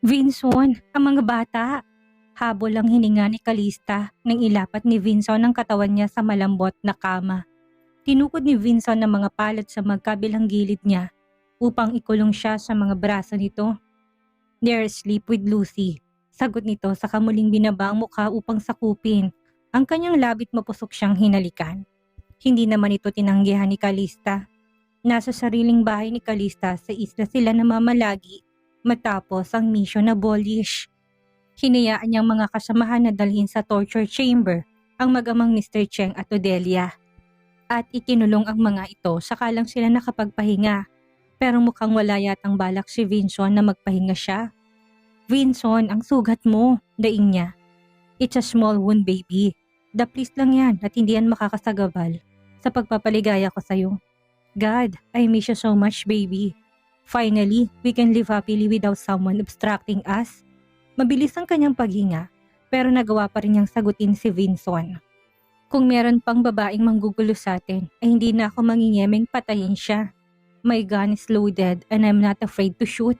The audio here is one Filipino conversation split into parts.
Vinson, ang mga bata. Habol ang hininga ni Calista nang ilapat ni Vinson ang katawan niya sa malambot na kama. Tinukod ni Vinson ang mga palad sa magkabilang gilid niya upang ikulong siya sa mga braso nito. "There, sleep with Lucy," sagot nito sa kamuling binaba ang mukha upang sakupin ang kanyang labit mapusok siyang hinalikan. Hindi naman ito tinanggihan ni Calista. Nasa sariling bahay ni Calista sa isla sila namamalagi matapos ang mission na Polish. Hinayaan niyang mga kasamahan na dalhin sa torture chamber ang mag-amang Mr. Cheng at Odelia. At ikinulong ang mga ito saka lang sila nakapagpahinga. Pero mukhang wala yatang balak si Vinson na magpahinga siya. "Vinson, ang sugat mo," daing niya. "It's a small wound, baby. Daplis lang yan at hindi yan makakasagabal sa pagpapaligaya ko sa'yo. God, I miss you so much, baby. Finally, we can live happily without someone obstructing us." Mabilis ang kanyang paghinga pero nagawa pa rin niyang sagutin si Vinson. "Kung meron pang babaeng manggugulo sa atin ay hindi na ako mangingemeng patayin siya. My gun is loaded and I'm not afraid to shoot.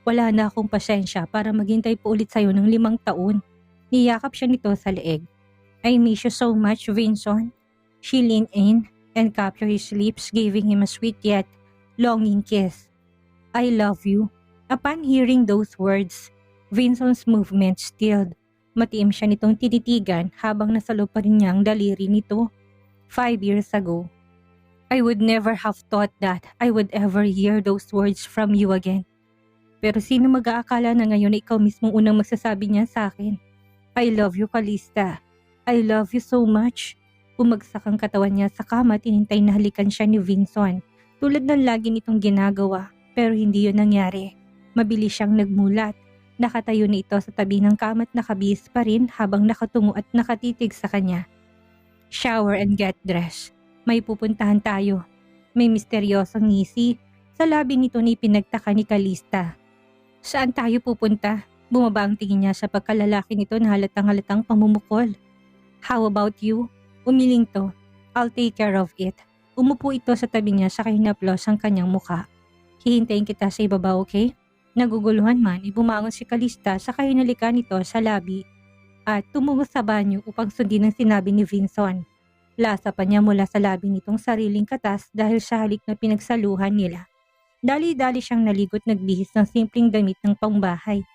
Wala na akong pasensya para maghintay po ulit sa'yo ng 5 taon. Niyakap siya nito sa leeg. "I miss you so much, Vinson." She leaned in and captured his lips, giving him a sweet yet longing kiss. "I love you." Upon hearing those words, Vinson's movement stilled. Matiim siya nitong tinitigan habang nasa loob pa rin niya ang daliri nito. 5 years ago. "I would never have thought that I would ever hear those words from you again." Pero sino mag-aakala na ngayon na ikaw mismo unang magsasabi niya sa akin? "I love you, Calista. I love you so much." Bumagsak ang katawan niya sa kama at tinintay na halikan siya ni Vinson. Tulad ng lagi nitong ginagawa, pero hindi yun nangyari. Mabilis siyang nagmulat. Nakatayo na ito sa tabi ng kama at nakabihis pa rin habang nakatungo at nakatitig sa kanya. "Shower and get dressed. May pupuntahan tayo." May misteryosong ngisi sa labi nito ni pinagtaka ni Calista. "Saan tayo pupunta?" Bumaba ang tingin niya sa pagkalalaki nito na halatang-halatang pamumukol. "How about you?" Umiling to. "I'll take care of it." Umupo ito sa tabi niya sa hinaplos ang kanyang mukha. "Hihintayin kita sa ibaba, okay?" Naguguluhan man, bumangon si Calista sa hinalikan nito sa labi at tumungo sa banyo upang sundin ang sinabi ni Vinson. Lasa pa niya mula sa labi nitong sariling katas dahil sa halik na pinagsaluhan nila. Dali-dali siyang naligot nagbihis ng simpleng damit ng pangbahay.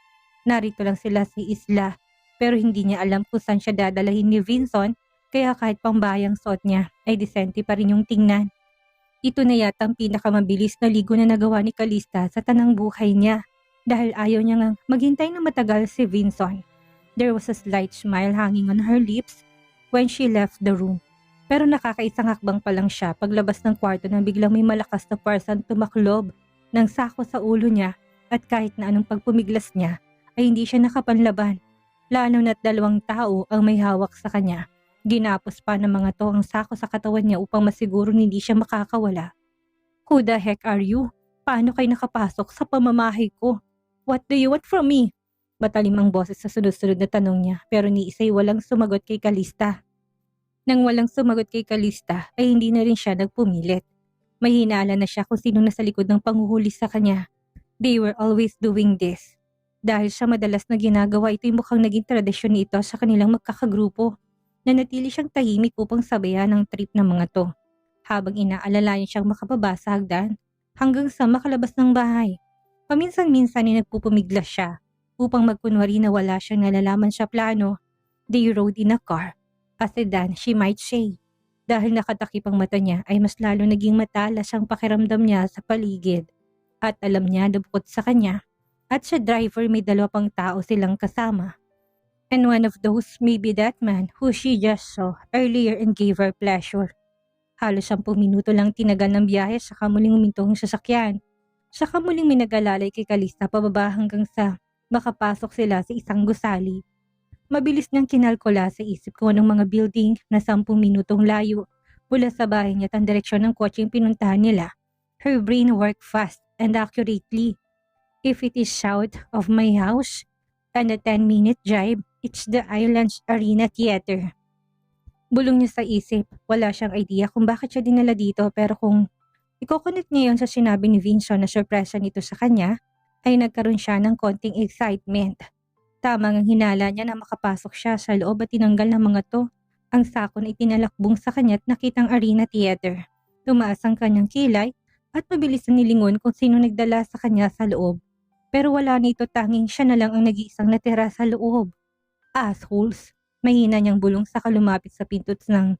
Narito lang sila sa isla pero hindi niya alam kung saan siya dadalahin ni Vinson kaya kahit pambayang suot niya ay disente pa rin yung tingnan. Ito na yata ang pinakamabilis na ligo na nagawa ni Calista sa tanang buhay niya dahil ayaw niya ngang maghintay na matagal si Vinson. There was a slight smile hanging on her lips when she left the room. Pero nakakaisang hakbang pa lang siya paglabas ng kwarto nang biglang may malakas na parsan tumaklob ng sako sa ulo niya at kahit na anong pagpumiglas niya ay hindi siya nakapanlaban. Lalo na't 2 tao ang may hawak sa kanya. Ginapos pa ng mga to ang sako sa katawan niya upang masiguro hindi siya makakawala. "Who the heck are you? Paano kayo nakapasok sa pamamahay ko? What do you want from me?" Matalim ang boses sa sunod-sunod na tanong niya pero ni isa'y walang sumagot kay Calista. Nang walang sumagot kay Calista ay hindi na rin siya nagpumilit. May hinala na siya kung sinong nasa likod ng panghuhuli sa kanya. They were always doing this. Dahil sa madalas na ginagawa ito'y mukhang naging tradisyon nito sa kanilang magkakagrupo. Nanatili siyang tahimik upang sabayan ang trip ng mga to. Habang inaalalayan siyang makababa sa hagdan hanggang sa makalabas ng bahay. Paminsan-minsan ay nagpupumiglas siya upang magkunwari na wala siyang nalalaman sa plano. They rode in a car, a sedan she might say. Dahil nakatakip ang mata niya ay mas lalo naging matalas ang pakiramdam niya sa paligid. At alam niya na bukod sa kanya at sa driver may 2 pang tao silang kasama. And one of those may be that man who she just saw earlier and gave her pleasure. Halos 10 minuto lang tinagal ng biyahe saka muling huminto ang sasakyan. Saka muling may nag-alalay kay Calista pababa hanggang sa makapasok sila sa isang gusali. Mabilis niyang kinalkula sa isip kung anong mga building na 10 minutong layo mula sa bahay niya at ang direksyon ng kotseng pinuntahan nila. Her brain worked fast and accurately. If it is south of my house and a 10-minute drive, it's the Islands Arena Theater. Bulong niya sa isip. Wala siyang idea kung bakit siya dinala dito pero kung i-connect niya yun sa sinabi ni Vinson na sorpresa nito sa kanya, ay nagkaroon siya ng konting excitement. Tama ang hinala niya na makapasok siya sa loob at tinanggal ng mga to. Ang sako na itinalakbong sa kanya at nakitang arena theater. Tumaas ang kanyang kilay at mabilis na nilingon kung sino nagdala sa kanya sa loob. Pero wala na ito, tanging siya na lang ang nag-iisang natira sa loob. Assholes! Mahina niyang bulong sa lumapit sa pinto nang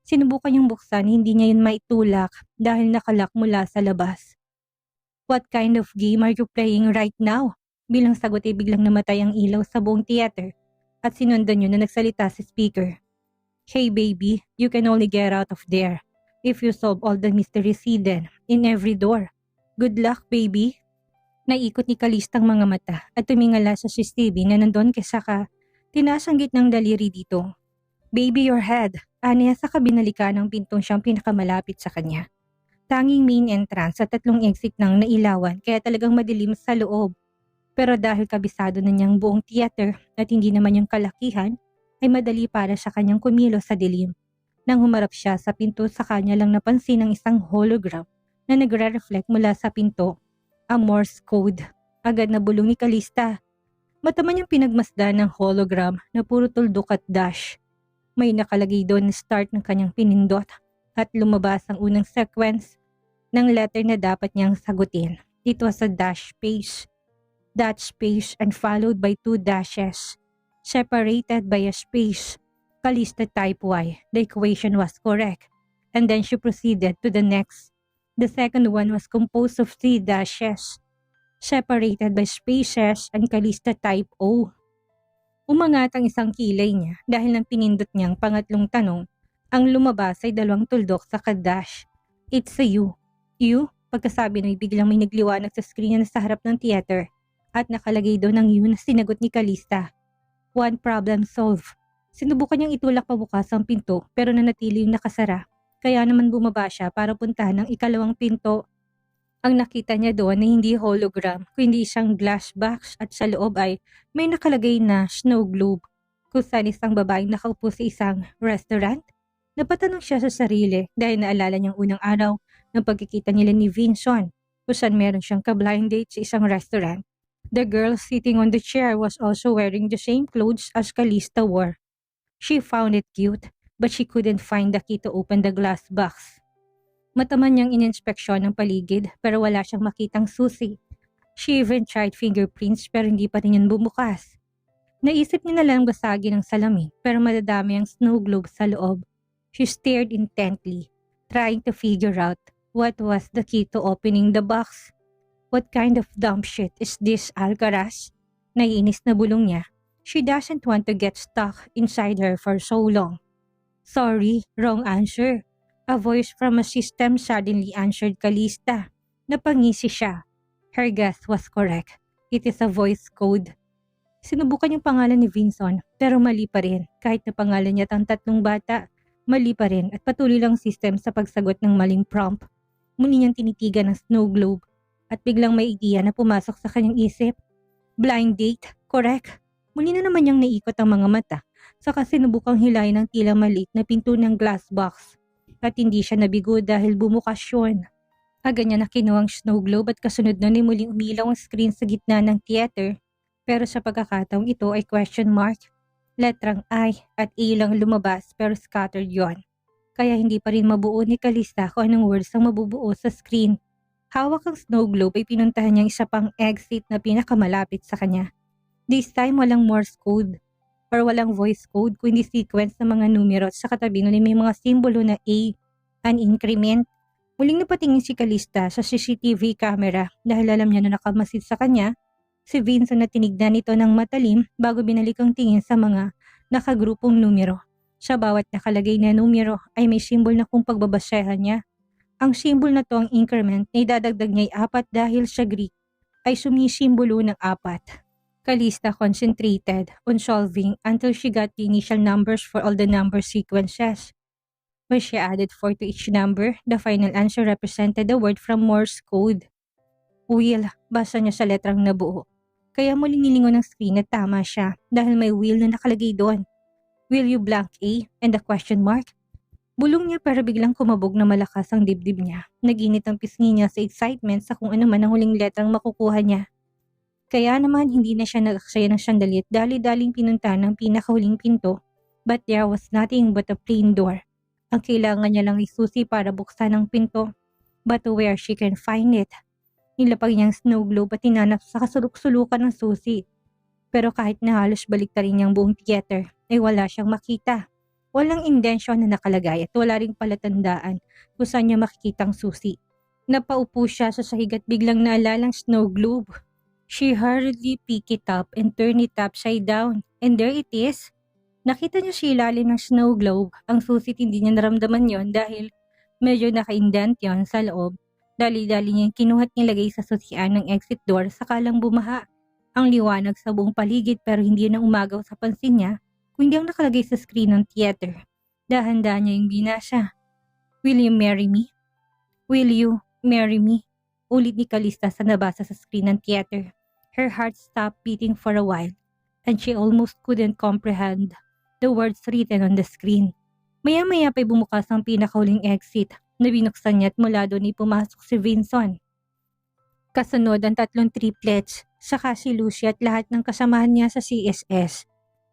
sinubukan niyang buksan, hindi niya yun maitulak dahil nakalak mula sa labas. What kind of game are you playing right now? Bilang sagot ay biglang namatay ang ilaw sa buong theater at sinundan yun na nagsalita si speaker. Hey baby, you can only get out of there if you solve all the mysteries hidden in every door. Good luck, baby. Naikot ni Calista ang mga mata at tumingala sa CCTV na nandun kasaka tinaas ang gitnang daliri dito. Baby, your head. Aniya sa kabinalika ng pintong siyang pinakamalapit sa kanya. Tanging main entrance at 3 exit nang nailawan kaya talagang madilim sa loob. Pero dahil kabisado na niyang buong theater at hindi naman yung kalakihan, ay madali para sa kanyang kumilos sa dilim. Nang humarap siya sa pinto, sa kanya lang napansin ang isang hologram na nagre-reflect mula sa pinto. Ang Morse code. Agad na bulong ni Calista. Mataman niyang pinagmasdan ng hologram na puro tuldok at dash. May nakalagay doon na start ng kanyang pinindot at lumabas ang unang sequence ng letter na dapat niyang sagutin. It was a dash space. That space and followed by 2 dashes. Separated by a space. Calista type Y. The equation was correct. And then she proceeded to the next. The second one was composed of 3 dashes. Separated by spaces and Calista type O. Umangat ang isang kilay niya dahil nang pinindot niyang pangatlong tanong, ang lumabas ay 2 tuldok sa kadash. It's a U. U? Pagkasabi na biglang may nagliwanag sa screen na sa harap ng theater at nakalagay doon ang U na sinagot ni Calista. One problem solved. Sinubukan niyang itulak pabukas ang pinto pero nanatili yung nakasara. Kaya naman bumaba siya para puntahan ang ikalawang pinto. Ang nakita niya doon ay hindi hologram, kundi isang glass box at sa loob ay may nakalagay na snow globe. Kung saan isang babaeng nakaupo sa isang restaurant. Napatanong siya sa sarili dahil naalala niyang unang araw ng pagkikita nila ni Vinson, kung saan meron siyang ka-blind date sa isang restaurant. The girl sitting on the chair was also wearing the same clothes as Calista wore. She found it cute, but she couldn't find the key to open the glass box. Mataman niyang ininspeksyon ng paligid pero wala siyang makitang susi. She even tried fingerprints pero hindi pa rin yan bumukas. Naisip niya na lang basagin ang salamin pero madadami ang snow globe sa loob. She stared intently, trying to figure out what was the key to opening the box. What kind of dumb shit is this, Alcaraz? Naiinis na bulong niya. She doesn't want to get stuck inside her for so long. Sorry, wrong answer. A voice from a system suddenly answered Calista. Napangisi siya. Her guess was correct. It is a voice code. Sinubukan yung pangalan ni Vinson pero mali pa rin. Kahit na pangalan niya ang 3 bata, mali pa rin at patuloy lang system sa pagsagot ng maling prompt. Muli niyang tinitigan ng snow globe at biglang may ideya na pumasok sa kanyang isip. Blind date, correct. Muli na naman niyang naikot ang mga mata saka sinubukang hilayin ng tila maliit na pinto ng glass box. At hindi siya nabigo dahil bumukas yun. Agad niya nakinuha ang snow globe at kasunod nun ay muling umilaw ang screen sa gitna ng theater. Pero sa pagkakataong ito ay question mark. Letrang I at A lang lumabas pero scattered yon. Kaya hindi pa rin mabuo ni Calista kung anong words ang mabubuo sa screen. Hawak ang snow globe ay pinuntahan niyang isa pang exit na pinakamalapit sa kanya. This time walang Morse code. Or walang voice code kundi sequence ng mga numero at sa katabi nun ay may mga simbolo na A, an increment. Muling napatingin si Calista sa CCTV camera dahil alam niya na nakamasid sa kanya si Vincent na tinignan ito ng matalim bago binalik ang tingin sa mga nakagrupong numero. Sa bawat nakalagay na numero ay may simbol na kung pagbabasehan niya. Ang simbol na to ang increment na idadagdag niya ay 4 dahil sa Greek ay sumisimbolo ng 4. Calista concentrated on solving until she got the initial numbers for all the number sequences. When she added 4 to each number, the final answer represented the word from Morse code. Will, basa niya sa letrang nabuo. Kaya muling nilingon ng screen at tama siya dahil may will na nakalagay doon. Will you blank A and the question mark? Bulong niya pero biglang kumabog na malakas ang dibdib niya. Naginit ang pisngi niya sa excitement sa kung ano man ang huling letrang makukuha niya. Kaya naman hindi na siya nag-aksaya ng sandali at dali-daling pinunta ng pinakahuling pinto, but there was nothing but a plain door. Ang kailangan niya lang ay susi para buksan ang pinto, but where she can find it? Nilapag niyang snow globe at tinanap sa kasuluk-sulukan ng susi. Pero kahit na halos baliktarin niyang buong theater, ay wala siyang makita. Walang indensyon na nakalagay at wala ring palatandaan kung saan niya makikitang susi. Napaupo siya sa sahig at biglang naalalang snow globe. She hurriedly picked it up and turned it upside down. And there it is. Nakita niya sa ilalim ng snow globe. Ang susi hindi niya naramdaman yon dahil medyo naka-indent yon sa loob. Dali-dali niya kinuha at nilagay sa susian ng exit door sakalang bumaha. Ang liwanag sa buong paligid pero hindi na umagaw sa pansin niya kundi ang nakalagay sa screen ng theater. Dahan-dahan niya yung binasa. Will you marry me? Will you marry me? Ulit ni Calista sa nabasa sa screen ng theater. Her heart stopped beating for a while and she almost couldn't comprehend the words written on the screen. Maya-maya pa'y bumukas ang pinakahuling exit na binuksan niya at mula doon ay pumasok si Vinson. Kasunod ang 3 triplets, saka si Lucy at lahat ng kasamahan niya sa CSS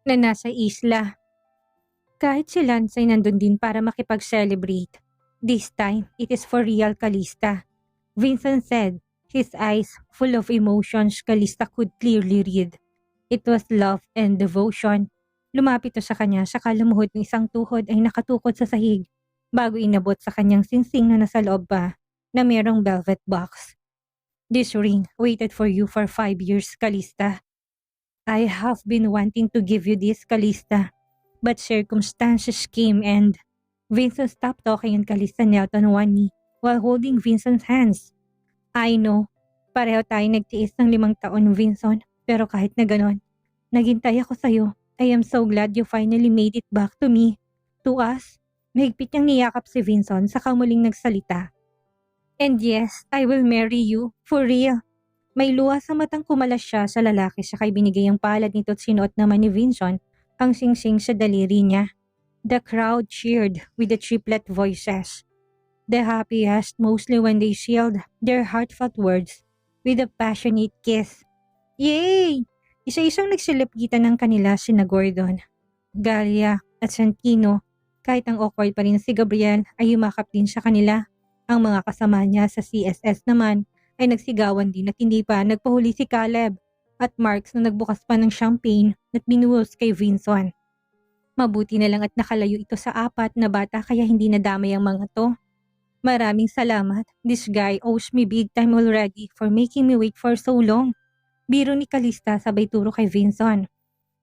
na nasa isla. Kahit si Lance ay nandun din para makipag-celebrate. This time, it is for real, Calista. Vincent said, his eyes full of emotions Calista could clearly read. It was love and devotion. Lumapit to sa kanya saka lumuhod ng isang tuhod ay nakatukod sa sahig bago inabot sa kanyang singsing na nasa loob pa na mayroong velvet box. This ring waited for you for 5 years, Calista. I have been wanting to give you this, Calista, but circumstances came and... Vincent stopped talking and Calista knelt on one knee while holding Vincent's hands. I know, pareho tayo nagtiis ng 5 taon, Vincent, pero kahit na ganon, naghintay ako sa'yo. I am so glad you finally made it back to me, to us. Mahigpit niyang niyakap si Vincent saka muling nagsalita. And yes, I will marry you, for real. May luha sa matang kumalas siya sa lalaki saka binigay ang palad nito at sinuot naman ni Vincent ang singsing sa daliri niya. The crowd cheered with the triplet voices. The happiest mostly when they sealed their heartfelt words with a passionate kiss. Yay! Isa-isang nagsilipitan ng kanila sina Gordon, Galia at Santino. Kahit ang awkward pa rin si Gabriel ay yumakap din sa kanila. Ang mga kasama niya sa CSS naman ay nagsigawan din at hindi pa nagpahuli si Caleb at Marks na nagbukas pa ng champagne at binuhos kay Vincent. Mabuti na lang at nakalayo ito sa 4 na bata kaya hindi nadamay ang mga to. Maraming salamat. This guy owes me big time already for making me wait for so long. Biro ni Calista sabay turo kay Vincent.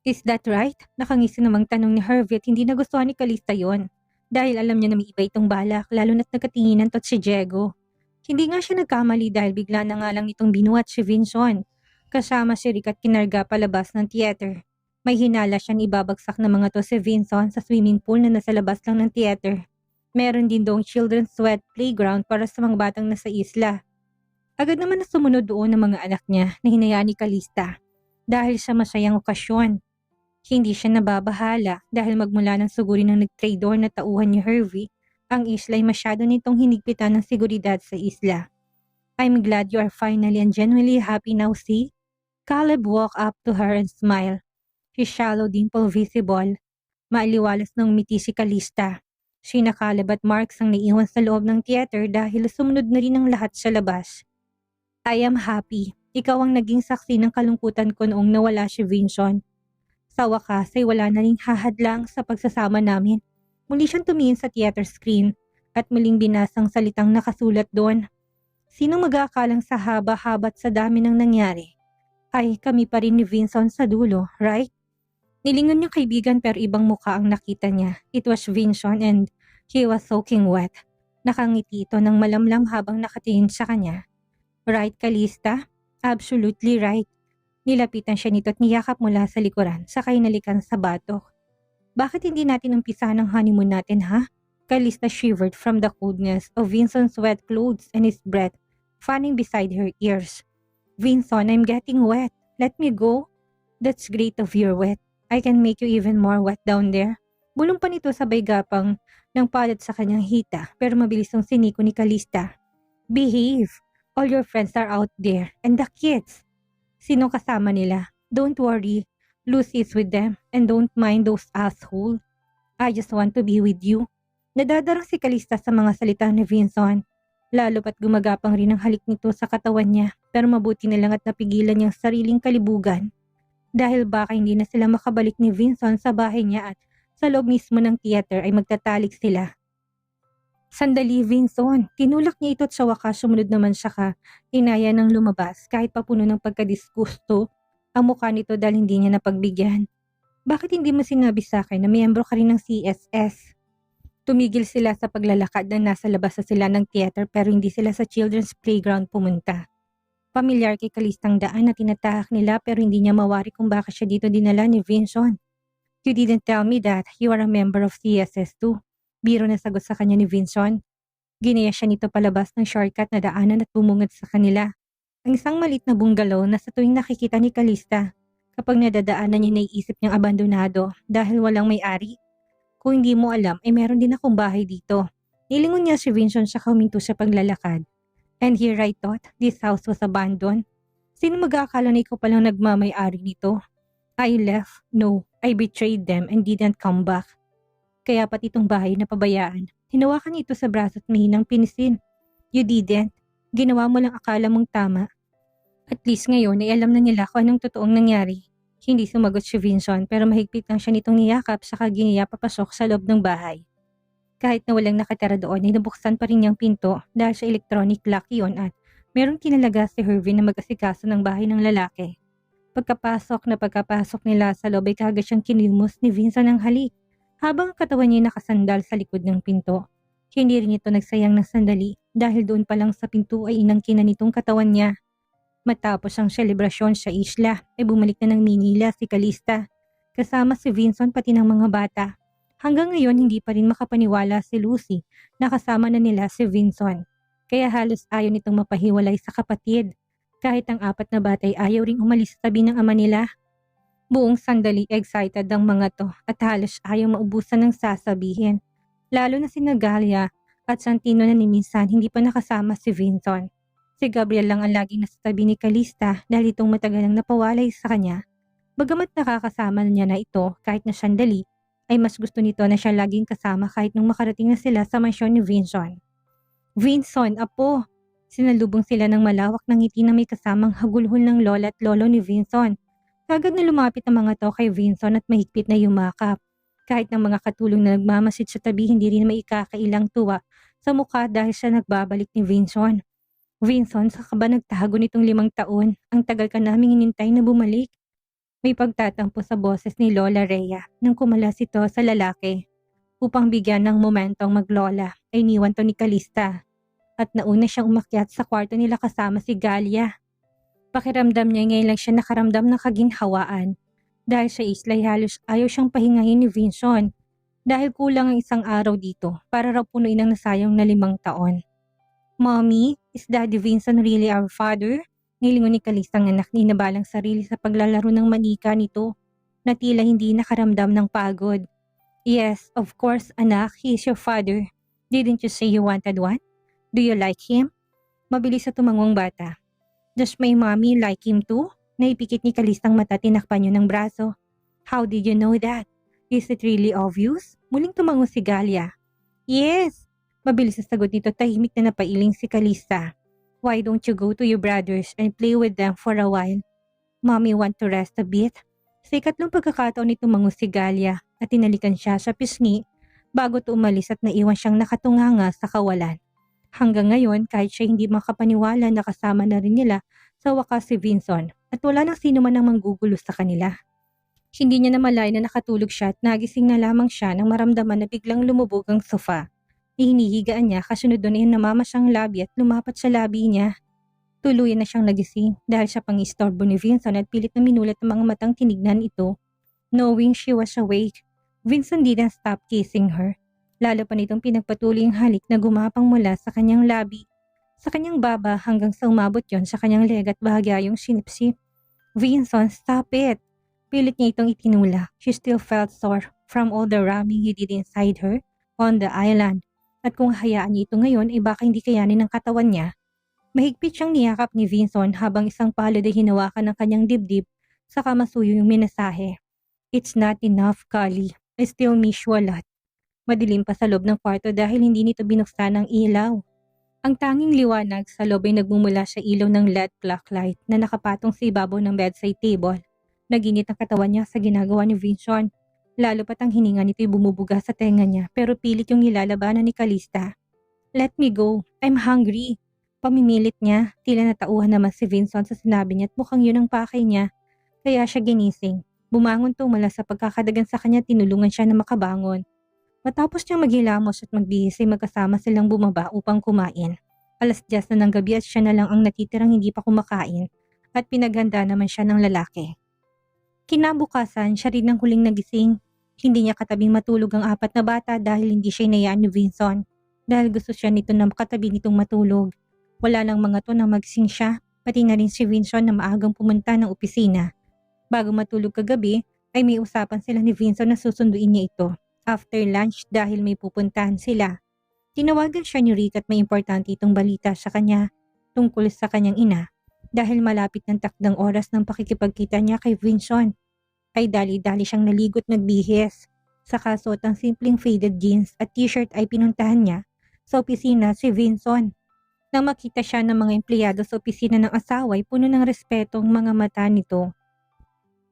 Is that right? Nakangisi namang tanong ni Hervey at hindi nagustuhan ni Calista yon. Dahil alam niya na may iba itong balak lalo na't nagkatinginan to't si Diego. Hindi nga siya nagkamali dahil bigla na nga lang itong binuhat si Vincent. Kasama si Rick at kinarga palabas ng theater. May hinala siyang ibabagsak na mga to si Vincent sa swimming pool na nasa labas lang ng theater. Meron din doong children's sweat playground para sa mga batang nasa isla. Agad naman na sumunod doon ang mga anak niya na hinayaan ni Calista dahil sa masayang okasyon. Hindi siya nababahala dahil magmula ng suguri ng nag-trador na tauhan ni Hervey, ang isla ay masyado nitong hinigpitan ng seguridad sa isla. I'm glad you are finally and genuinely happy now, see? Caleb walked up to her and smiled. His shallow dimple visible. Maaliwalas ng umiti si Calista. Sina Caleb at Marks ang naiwan sa loob ng theater dahil sumunod na rin ang lahat sa labas. I am happy. Ikaw ang naging saksi ng kalungkutan ko noong nawala si Vincent. Sa wakas ay wala na rin hahadlang sa pagsasama namin. Muli siyang tumingin sa theater screen at muling binasang salitang nakasulat doon. Sinong mag-aakalang sa haba-habat sa dami ng nangyari? Ay kami pa rin ni Vincent sa dulo, right? Nilingon niyang kaibigan pero ibang muka ang nakita niya. It was Vincent and he was soaking wet. Nakangiti ito ng malamlam habang nakatingin sa kanya. Right, Calista? Absolutely right. Nilapitan siya nito at niyakap mula sa likuran, sakay nalikan sa batok. Bakit hindi natin umpisahan ang honeymoon natin, ha? Calista shivered from the coldness of Vincent's wet clothes and his breath fanning beside her ears. Vincent, I'm getting wet. Let me go. That's great of you're wet. I can make you even more wet down there. Bulong pa nito sabay gapang ng palad sa kanyang hita pero mabilis ang siniko ni Calista. Behave. All your friends are out there and the kids. Sino kasama nila? Don't worry. Lucy is with them and don't mind those asshole. I just want to be with you. Nadadarang si Calista sa mga salita ni Vincent. Lalo pat gumagapang rin ang halik nito sa katawan niya pero mabuti na lang at napigilan niyang sariling kalibugan. Dahil baka hindi na sila makabalik ni Vincent sa bahay niya at sa loob mismo ng theater ay magtatalik sila. Sandali, Vincent. Tinulak niya ito at sa wakas sumunod naman siya ka. Inaya ng lumabas kahit papuno ng pagkadisgusto ang mukha nito dahil hindi niya napagbigyan. Bakit hindi mo sinabi sa akin na miyembro ka rin ng CSS? Tumigil sila sa paglalakad na nasa labas na sila ng theater pero hindi sila sa children's playground pumunta. Pamilyar kay Calistang daan na tinatahak nila pero hindi niya mawari kung bakit siya dito dinala ni Vincent. You didn't tell me that you are a member of CSS too. Biro na sagot sa kanya ni Vincent. Ginaya siya nito palabas ng shortcut na daanan at bumungad sa kanila. Ang isang malit na bungalow na sa tuwing nakikita ni Calista, kapag nadadaanan niya naiisip niyang abandonado dahil walang may-ari. Kung hindi mo alam ay meron din akong bahay dito. Nilingon niya si Vincent sa huminto sa paglalakad. And here I thought this house was abandoned. Sino mag-aakala na ikaw palang nagmamay-ari nito? I left. No, I betrayed them and didn't come back. Kaya pati itong bahay na pabayaan. Hinawakan niya ito sa braso at mahinang pinisin. You didn't. Ginawa mo lang akala mong tama. At least ngayon ay alam na nila kung anong totoong nangyari. Hindi sumagot si Vincent pero mahigpit lang siya nitong niyakap saka giniya papasok sa loob ng bahay. Kahit na walang nakatira doon ay nabuksan pa rin niyang pinto dahil sa electronic lock yun at meron kinalaga si Hervin na mag-asikaso ng bahay ng lalaki. Pagkapasok nila sa loob ay kagad siyang kinilmos ni Vincent ng halik. Habang ang katawan niya nakasandal sa likod ng pinto, hindi rin ito nagsayang ng sandali dahil doon pa lang sa pinto ay inangkinan nitong katawan niya. Matapos ang selebrasyon sa isla ay bumalik na ng Manila si Calista, kasama si Vincent pati ng mga bata. Hanggang ngayon hindi pa rin makapaniwala si Lucy na kasama na nila si Vincent, kaya halos ayaw nitong mapahiwalay sa kapatid. Kahit ang 4 na bata ay ayaw ring umalis sa tabi ng ama nila. Buong sandali excited ang mga to at halos ayaw maubusan ng sasabihin. Lalo na si Nagalia at Santino na ni minsan hindi pa nakasama si Vincent. Si Gabriel lang ang laging nasa tabi ni Calista dahil itong matagal nang napawalay sa kanya. Bagamat nakakasama na niya na ito kahit na sandali, ay mas gusto nito na siya laging kasama kahit nung makarating na sila sa mansyon ni Vincent. Vincent, apo! Sinalubong sila ng malawak ng ngiti na may kasamang hagulhol ng lola at lolo ni Vincent. Kagad na lumapit ang mga to kay Vincent at mahigpit na yumakap. Kahit ng mga katulong na nagmamasid sa tabi hindi rin maikakailang tuwa sa mukha dahil siya nagbabalik ni Vincent. Vincent, saka ba nagtago nitong 5 taon? Ang tagal ka naming hinintay na bumalik. May pagtatampo sa boses ni Lola Rhea nang kumalas ito sa lalaki. Upang bigyan ng momentong maglola ay iniwan to ni Calista. At nauna siyang umakyat sa kwarto nila kasama si Galia. Pakiramdam niya ngayon lang siya nakaramdam ng kaginhawaan. Dahil sa isla halos ayaw siyang pahingahin ni Vincent. Dahil kulang ang 1 araw dito para raw punuin ang nasayang na 5 taon. Mommy, is Daddy Vincent really our father? Nilingon ni Calista ang anak ni inabalang sarili sa paglalaro ng manika nito na tila hindi nakaramdam ng pagod. Yes, of course anak, he is your father. Didn't you say you wanted one? Do you like him? Mabilis sa tumangong bata. Does my mommy like him too? Naipikit ni Calistang mata tinakpan niyo ng braso. How did you know that? Is it really obvious? Muling tumango si Galia. Yes! Mabilis sa sagot nito tahimik na napailing si Calista. Why don't you go to your brothers and play with them for a while? Mommy want to rest a bit. Sa ikatlong pagkakataon ni tumango si Galia at tinalikan siya sa pisngi bago to umalis at naiwan siyang nakatunganga sa kawalan. Hanggang ngayon kahit siya hindi makapaniwala na kasama na rin nila sa wakas si Vincent at wala nang sino man ang manggugulo sa kanila. Hindi niya namalay na nakatulog siya at nagising na lamang siya nang maramdaman na biglang lumubog ang sofa. Hinihigaan niya kasunod doon ay namamasyang labi at lumapat sa labi niya. Tuluyan na siyang nagising dahil siya pang istorbo ni Vincent at pilit na minulat ang mga matang tinignan ito. Knowing she was awake, Vincent didn't stop kissing her. Lalo pa nitong pinagpatuloy ang halik na gumapang mula sa kanyang labi, sa kanyang baba hanggang sa umabot yon sa kanyang leg at bahagyayong sinipsip. Vincent, stop it! Pilit niya itong itinula. She still felt sore from all the ramming he did inside her on the island. At kung hayaan niya ito ngayon ay baka hindi kayanin ng katawan niya. Mahigpit siyang niyakap ni Vinson habang isang palad ay hinawakan ng kanyang dibdib saka masuyo yung minasahe. It's not enough, Kali. I still miss you a lot. Madilim pa sa loob ng kwarto dahil hindi nito binuksan ang ilaw. Ang tanging liwanag sa loob ay nagmumula sa ilaw ng LED clock light na nakapatong sa ibabaw ng bedside table. Naginit ang katawan niya sa ginagawa ni Vinson. Lalo pat ang hininga nito'y bumubuga sa tenga niya pero pilit yung nilalabanan ni Calista. Let me go. I'm hungry. Pamimilit niya, tila natauhan naman si Vinson sa sinabi niya at mukhang yun ang pakay niya. Kaya siya ginising. Bumangon tumala sa pagkakadagan sa kanya tinulungan siya na makabangon. Matapos niyang maghilamos at magbihis ay magkasama silang bumaba upang kumain. 10:00 na ng gabi at siya na lang ang natitirang hindi pa kumakain at pinaghanda naman siya ng lalaki. Kinabukasan siya rin ang huling nagising. Hindi niya katabing matulog ang 4 na bata dahil hindi siya inayaan ni Vinson. Dahil gusto siya nito na katabi nitong matulog. Wala nang mga to na magising siya, pati na rin si Vinson na maagang pumunta ng opisina. Bago matulog kagabi, ay may usapan sila ni Vinson na susunduin niya ito. After lunch dahil may pupuntahan sila. Tinawagan siya ni Rick at may importante itong balita sa kanya tungkol sa kanyang ina. Dahil malapit ng takdang oras ng pakikipagkita niya kay Vinson. Ay dali-dali siyang naligot nagbihis. Sa kasuot ang simpleng faded jeans at t-shirt ay pinuntahan niya sa opisina si Vinson. Nang makita siya ng mga empleyado sa opisina ng asawa ay puno ng respeto ang mga mata nito.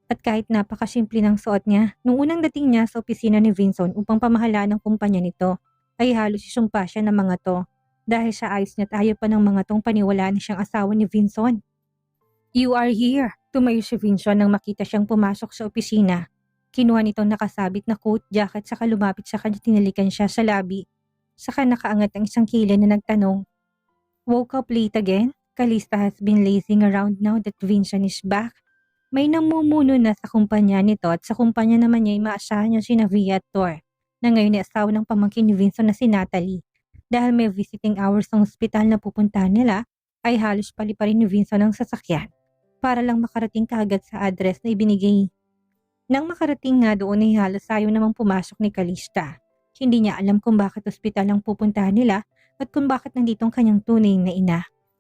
At kahit napakasimple ng suot niya, nung unang dating niya sa opisina ni Vinson upang pamahalaan ng kumpanya nito, ay halos isumpa siya ng mga to dahil sa ayos niya at ayaw pa ng mga tong paniwalaan siyang asawa ni Vinson. You are here! Tumayo si Vinson nang makita siyang pumasok sa opisina. Kinuha nitong nakasabit na coat, jacket saka lumapit sa kanya tinalikan siya sa labi. Saka nakaangat ang isang kilay na nagtanong, Woke up late again? Calista has been lazing around now that Vincent is back. May namumuno na sa kumpanya nito at sa kumpanya naman niya ay maasahan niya si Navia at Thor na ngayon ay asawa ng pamangkin ni Vincent na si Natalie. Dahil may visiting hours ng ospital na pupuntahan nila, ay halos paliparin ni Vincent ang sasakyan para lang makarating kaagad sa address na ibinigay. Nang makarating nga doon ay halos ayaw namang pumasok ni Calista. Hindi niya alam kung bakit ospital ang pupuntahan nila at kung bakit nandito ang kanyang tunay na ina.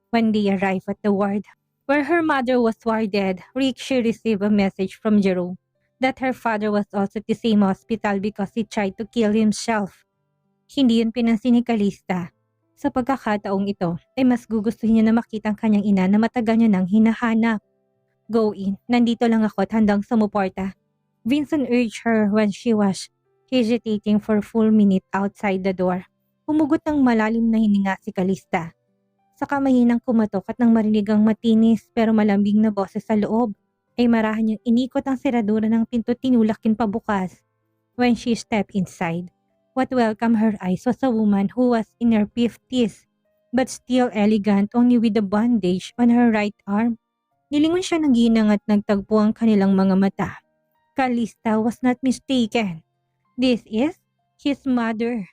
When they arrived at the ward, where her mother was warded, she received a message from Jerome that her father was also at the same hospital because he tried to kill himself. Hindi yun pinansin ni Calista. Sa pagkakataong ito, ay mas gugustuhin niya na makita ang kanyang ina na matagal niya nang hinahanap. Go in, nandito lang ako at handang sumuporta. Vincent urged her when she was hesitating for a full minute outside the door. Humugot ng malalim na hininga si Calista. Saka mahinang kumatok at nang marinig ang matinis pero malambing na boses sa loob, ay marahan niyang inikot ang seradura ng pinto tinulakin pabukas. When she stepped inside, what welcomed her eyes was a woman who was in her 50s, but still elegant only with a bandage on her right arm. Nilingon siya ng ginang at nagtagpo ang kanilang mga mata. Calista was not mistaken. This is his mother.